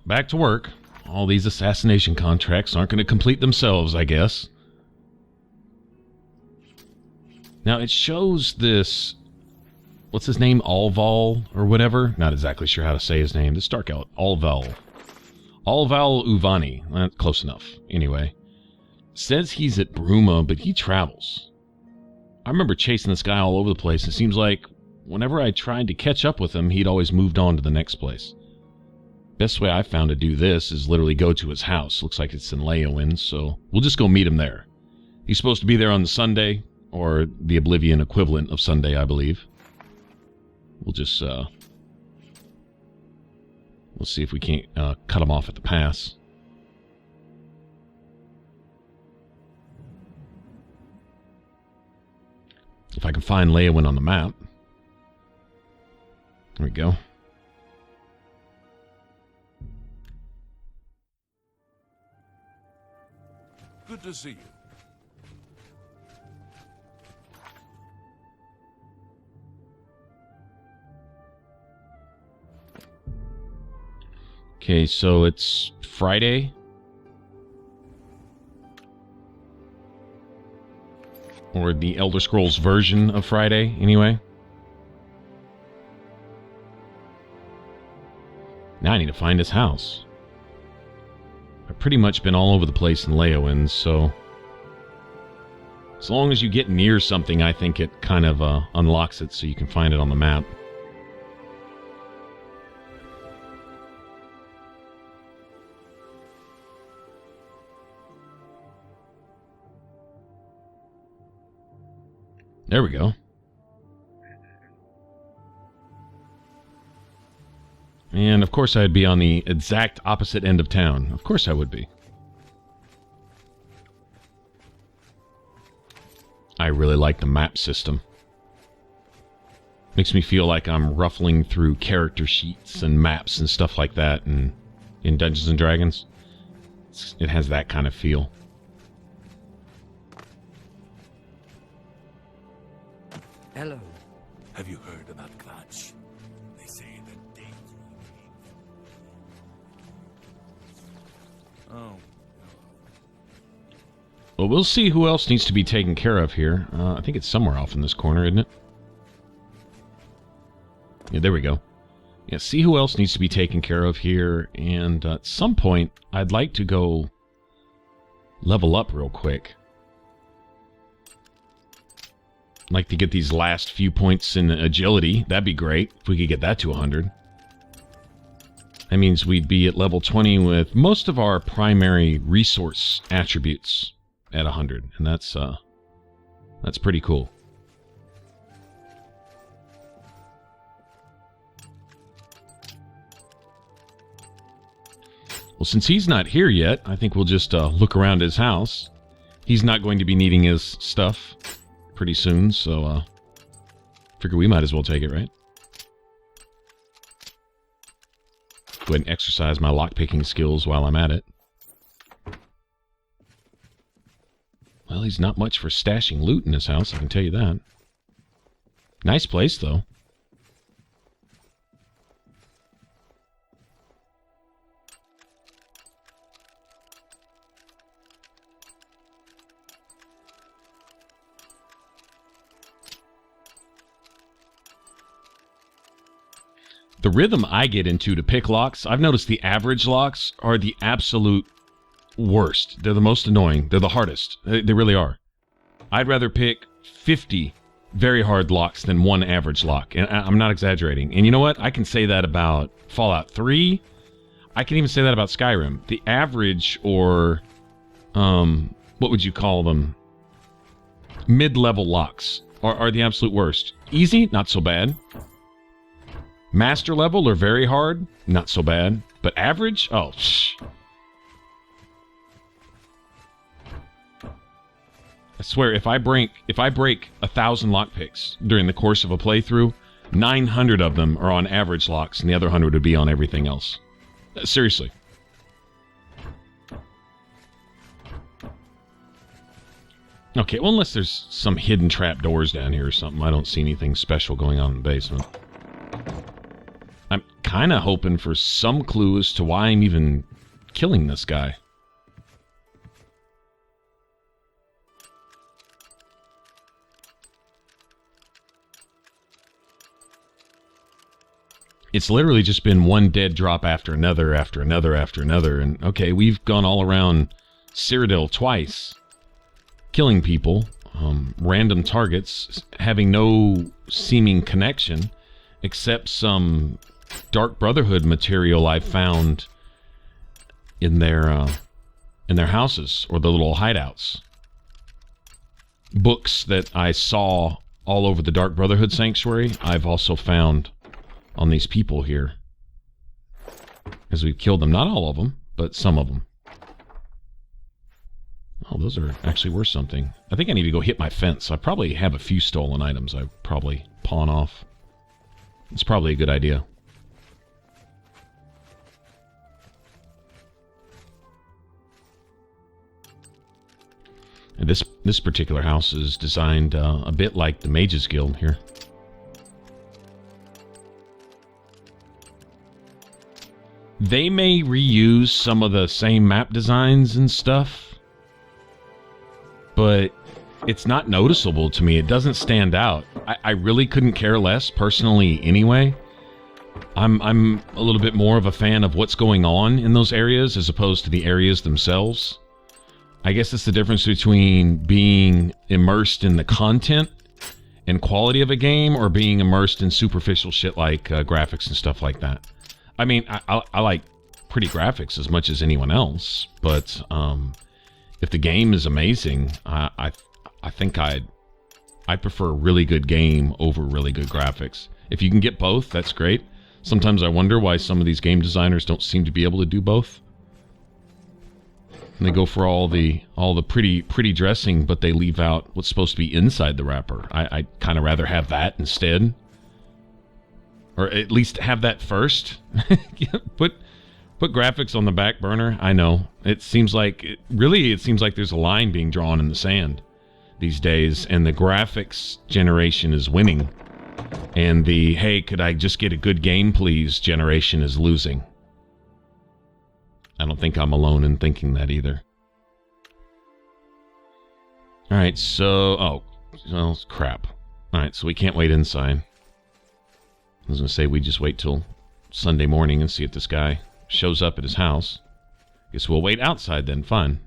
back to work. All these assassination contracts aren't going to complete themselves, I guess. Now, it shows this... What's his name? Alval or whatever? Not exactly sure how to say his name. This Dark Elf. Alval. Alval Uvani. Close enough. Anyway. Says he's at Bruma, but he travels. I remember chasing this guy all over the place. It seems like whenever I tried to catch up with him, he'd always moved on to the next place. Best way I found to do this is literally go to his house. Looks like it's in Leowin, so we'll just go meet him there. He's supposed to be there on the Sunday, or the Oblivion equivalent of Sunday, I believe. We'll just, we'll see if we can't cut him off at the pass. If I can find Leowin on the map. There we go. Good to see you. Okay, so it's Friday. Or the Elder Scrolls version of Friday, anyway. Now I need to find his house. I've pretty much been all over the place in Leowin, so... As long as you get near something, I think it kind of unlocks it so you can find it on the map. There we go. And of course I'd be on the exact opposite end of town. Of course I would be. I really like the map system. Makes me feel like I'm ruffling through character sheets and maps and stuff like that in Dungeons and Dragons. It has that kind of feel. Hello. Have you heard about Clutch? They say that they... Oh. Well, we'll see who else needs to be taken care of here. I think it's somewhere off in this corner, isn't it? Yeah, there we go. Yeah, see who else needs to be taken care of here. And at some point, I'd like to go level up real quick. I'd like to get these last few points in agility. That'd be great if we could get that to 100. That means we'd be at level 20 with most of our primary resource attributes at 100, and that's pretty cool. Well, since he's not here yet, I think we'll just look around his house. He's not going to be needing his stuff pretty soon, so figure we might as well take it, right? Go ahead and exercise my lockpicking skills while I'm at it. Well, he's not much for stashing loot in his house, I can tell you that. Nice place, though. The rhythm I get into to pick locks, I've noticed the average locks are the absolute worst. They're the most annoying. They're the hardest. They really are. I'd rather pick 50 very hard locks than one average lock. And I'm not exaggerating. And you know what? I can say that about Fallout 3. I can even say that about Skyrim. The average, or what would you call them? Mid-level locks are the absolute worst. Easy, not so bad. Master level or very hard, not so bad. But average? Oh, shh. I swear, if I break 1,000 lockpicks during the course of a playthrough, 900 of them are on average locks, and the other 100 would be on everything else. Seriously. Okay, well, unless there's some hidden trap doors down here or something, I don't see anything special going on in the basement. I'm kind of hoping for some clue as to why I'm even killing this guy. It's literally just been one dead drop after another, after another, after another. And, okay, we've gone all around Cyrodiil twice, killing people, random targets, having no seeming connection, except some Dark Brotherhood material I found in their houses, or the little hideouts. Books that I saw all over the Dark Brotherhood Sanctuary, I've also found on these people here, as we've killed them. Not all of them, but some of them. Oh, those are actually worth something. I think I need to go hit my fence. I probably have a few stolen items I probably pawn off. It's probably a good idea. And this particular house is designed a bit like the Mages Guild here. They may reuse some of the same map designs and stuff, but it's not noticeable to me. It doesn't stand out. I really couldn't care less, personally, anyway. I'm a little bit more of a fan of what's going on in those areas as opposed to the areas themselves. I guess it's the difference between being immersed in the content and quality of a game or being immersed in superficial shit like graphics and stuff like that. I mean, I like pretty graphics as much as anyone else, but if the game is amazing, I think I'd prefer a really good game over really good graphics. If you can get both, that's great. Sometimes I wonder why some of these game designers don't seem to be able to do both. And they go for all the pretty dressing, but they leave out what's supposed to be inside the wrapper. I'd kind of rather have that instead. Or at least have that first. Put graphics on the back burner. I know. It seems like there's a line being drawn in the sand these days, and the graphics generation is winning. And the, hey, could I just get a good game, please, generation is losing. I don't think I'm alone in thinking that either. Alright, so... Oh, crap. Alright, so we can't wait inside. I was going to say we just wait till Sunday morning and see if this guy shows up at his house. Guess we'll wait outside then. Fine.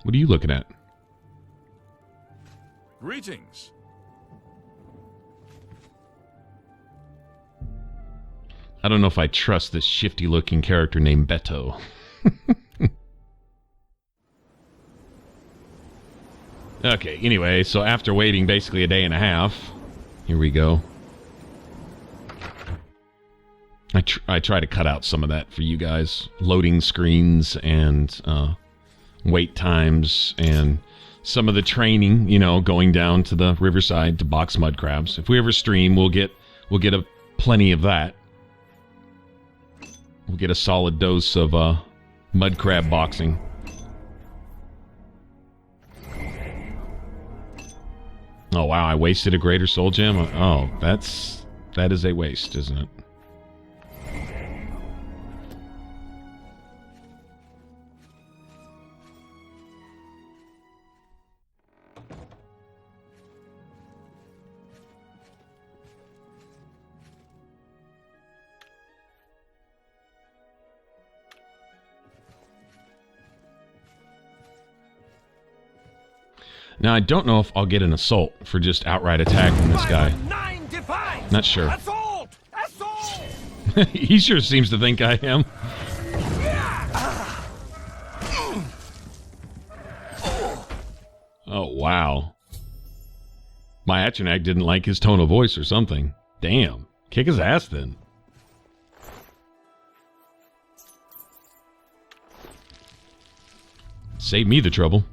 What are you looking at? Greetings. I don't know if I trust this shifty-looking character named Beto. Okay, anyway, so after waiting basically a day and a half, here we go. I try to cut out some of that for you guys. Loading screens and wait times and some of the training, you know, going down to the riverside to box mud crabs. If we ever stream, we'll get plenty of that. We'll get a solid dose of mud crab boxing. Oh wow, I wasted a greater soul gem? Oh, that is a waste, isn't it? Now, I don't know if I'll get an assault for just outright attacking this guy. Not sure. Assault! Assault! He sure seems to think I am. Oh, wow. My Atronach didn't like his tone of voice or something. Damn. Kick his ass then. Save me the trouble.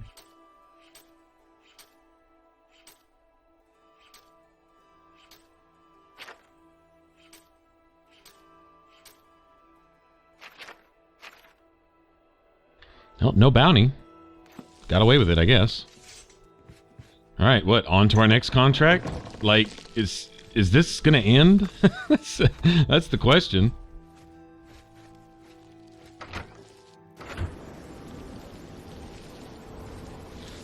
Oh, no bounty. Got away with it, I guess. All right, what? On to our next contract? Like, is this gonna end? That's the question.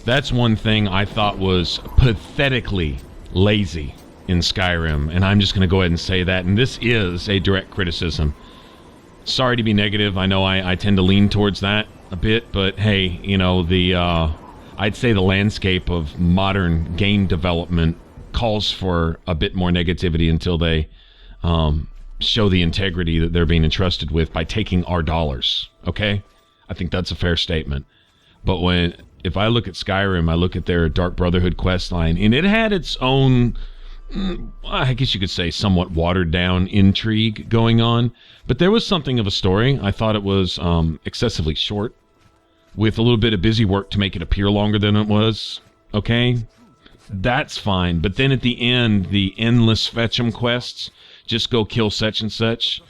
That's one thing I thought was pathetically lazy in Skyrim, and I'm just going to go ahead and say that, and this is a direct criticism. Sorry to be negative, I know I tend to lean towards that a bit, but hey, you know, I'd say the landscape of modern game development calls for a bit more negativity until they show the integrity that they're being entrusted with by taking our dollars, okay? I think that's a fair statement. But if I look at Skyrim, I look at their Dark Brotherhood quest line, and it had its own, I guess you could say, somewhat watered-down intrigue going on. But there was something of a story. I thought it was excessively short, with a little bit of busy work to make it appear longer than it was. Okay? That's fine. But then at the end, the endless fetch-em quests, just go kill such and such,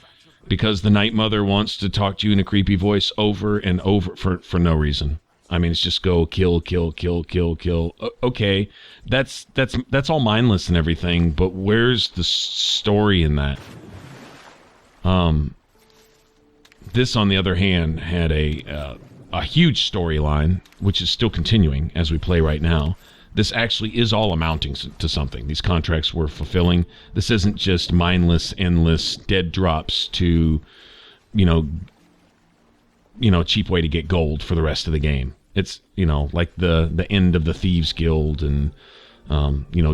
because the Night Mother wants to talk to you in a creepy voice over and over for no reason. I mean, it's just go kill, kill, kill, kill, kill. Okay, that's all mindless and everything, but where's the story in that? This, on the other hand, had a huge storyline, which is still continuing as we play right now. This actually is all amounting to something. These contracts were fulfilling. This isn't just mindless, endless dead drops to, cheap way to get gold for the rest of the game. It's, like the end of the Thieves Guild and,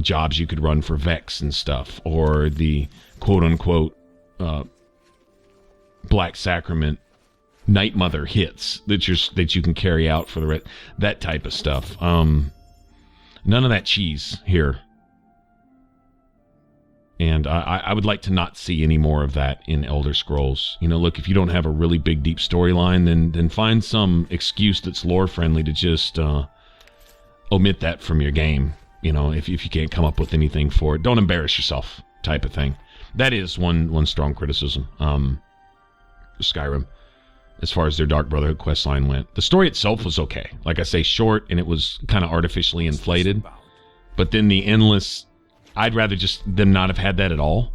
jobs you could run for Vex and stuff, or the quote-unquote Black Sacrament Night Mother hits that you can carry out for that type of stuff. None of that cheese here. And I would like to not see any more of that in Elder Scrolls. Look, if you don't have a really big, deep storyline, then find some excuse that's lore-friendly to just omit that from your game. If you can't come up with anything for it. Don't embarrass yourself, type of thing. That is one strong criticism. Skyrim, as far as their Dark Brotherhood questline went. The story itself was okay. Like I say, short, and it was kind of artificially inflated. But then the endless... I'd rather just them not have had that at all.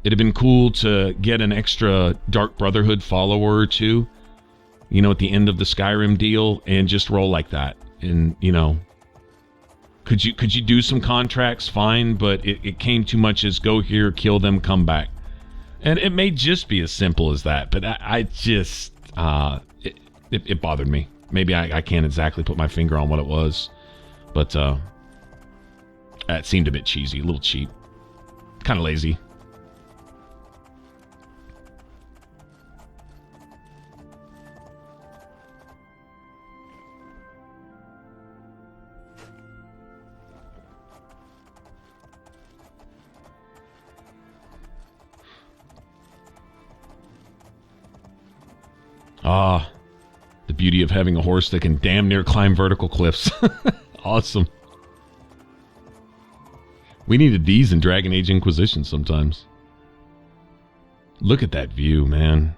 It'd have been cool to get an extra Dark Brotherhood follower or two, at the end of the Skyrim deal, and just roll like that. And, could you do some contracts? Fine, but it came too much as go here, kill them, come back. And it may just be as simple as that, but I just, it bothered me. Maybe I can't exactly put my finger on what it was, but, it seemed a bit cheesy, a little cheap. Kind of lazy. Ah, the beauty of having a horse that can damn near climb vertical cliffs. Awesome. We needed these in Dragon Age Inquisition sometimes. Look at that view, man.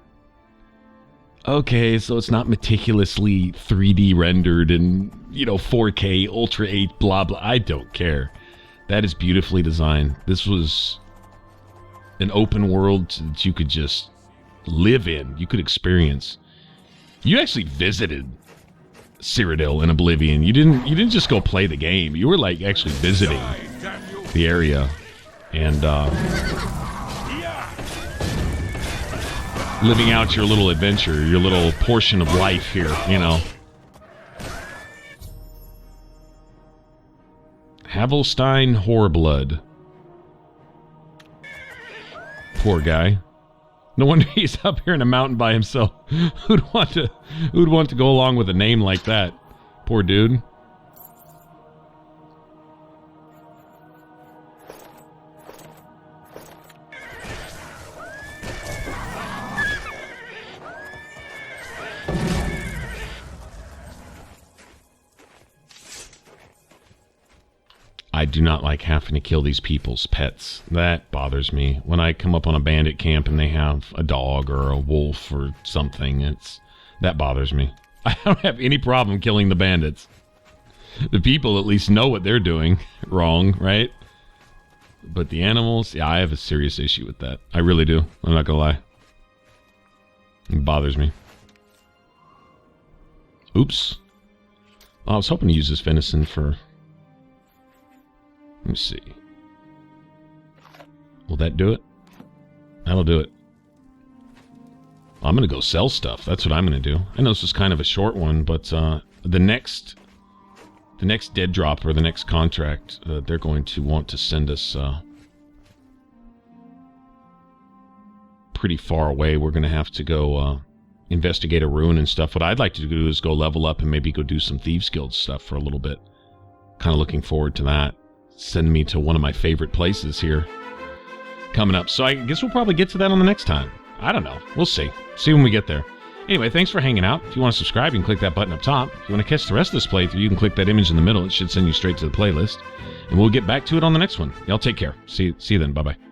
Okay, so it's not meticulously 3D rendered and, 4K, Ultra 8, blah, blah. I don't care. That is beautifully designed. This was an open world that you could just live in. You could experience. You actually visited Cyrodiil in Oblivion. You didn't just go play the game. You were, like, actually visiting the area, and living out your little adventure, your little portion of life here, Havelstein Whoreblood. Poor guy. No wonder he's up here in a mountain by himself. Who'd want to go along with a name like that? Poor dude. I do not like having to kill these people's pets. That bothers me. When I come up on a bandit camp and they have a dog or a wolf or something, that bothers me. I don't have any problem killing the bandits. The people at least know what they're doing wrong, right? But the animals, yeah, I have a serious issue with that. I really do. I'm not gonna lie. It bothers me. Oops. I was hoping to use this venison for... Let me see. Will that do it? That'll do it. I'm going to go sell stuff. That's what I'm going to do. I know this was kind of a short one, but the next dead drop or the next contract, they're going to want to send us pretty far away. We're going to have to go investigate a ruin and stuff. What I'd like to do is go level up and maybe go do some Thieves Guild stuff for a little bit. Kind of looking forward to that. Send me to one of my favorite places here coming up. So I guess we'll probably get to that on the next time. I don't know. We'll see. See when we get there. Anyway, thanks for hanging out. If you want to subscribe, you can click that button up top. If you want to catch the rest of this playthrough, you can click that image in the middle. It should send you straight to the playlist. And we'll get back to it on the next one. Y'all take care. See you then. Bye-bye.